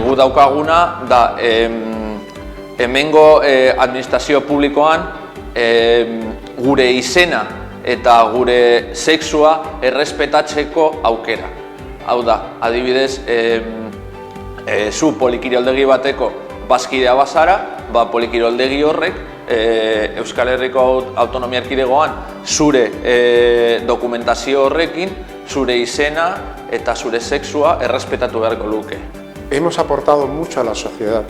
gu daukaguna da hemengo administrazio publikoan gure izena eta gure sexua errespetatzeko aukera. Hau da, adibidez, zu polikirioldegi bateko bazkidea bazara, polikirioldegi horrek Euskal Herriko Autonomia Erkidegoan zure dokumentazio horrekin zure izena eta zure sexua errespetatu beharko luke. Hemos aportado mucho a la sociedad.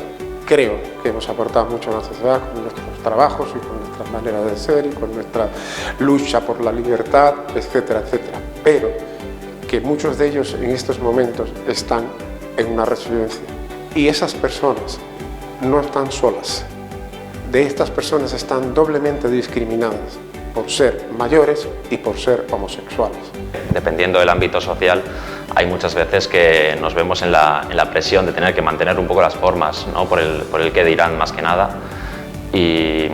Creo que hemos aportado mucho a la sociedad con nuestros trabajos y con nuestra manera de ser y con nuestra lucha por la libertad, etcétera, etcétera. Pero que muchos de ellos en estos momentos están en una residencia y esas personas no están solas. De estas personas están doblemente discriminadas por ser mayores y por ser homosexuales. Dependiendo del ámbito social, hay muchas veces que nos vemos en la presión de tener que mantener un poco las formas, ¿no? por el que dirán más que nada. Y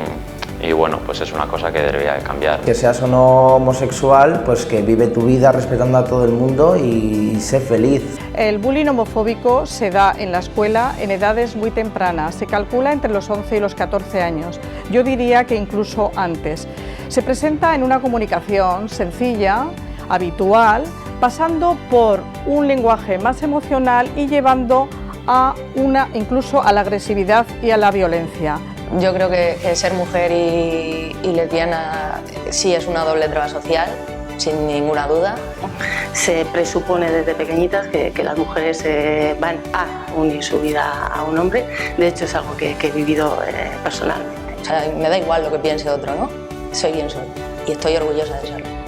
bueno, pues es una cosa que debería cambiar. Que seas o no homosexual, pues que vive tu vida respetando a todo el mundo y sé feliz. El bullying homofóbico se da en la escuela en edades muy tempranas, se calcula entre los 11 y los 14 años, yo diría que incluso antes. Se presenta en una comunicación sencilla, habitual, pasando por un lenguaje más emocional y llevando incluso a la agresividad y a la violencia. Yo creo que ser mujer y lesbiana sí es una doble traba social, sin ninguna duda. Se presupone desde pequeñitas que las mujeres van a unir su vida a un hombre. De hecho, es algo que he vivido personalmente. O sea, me da igual lo que piense otro, ¿no? Soy quien soy y estoy orgullosa de serlo.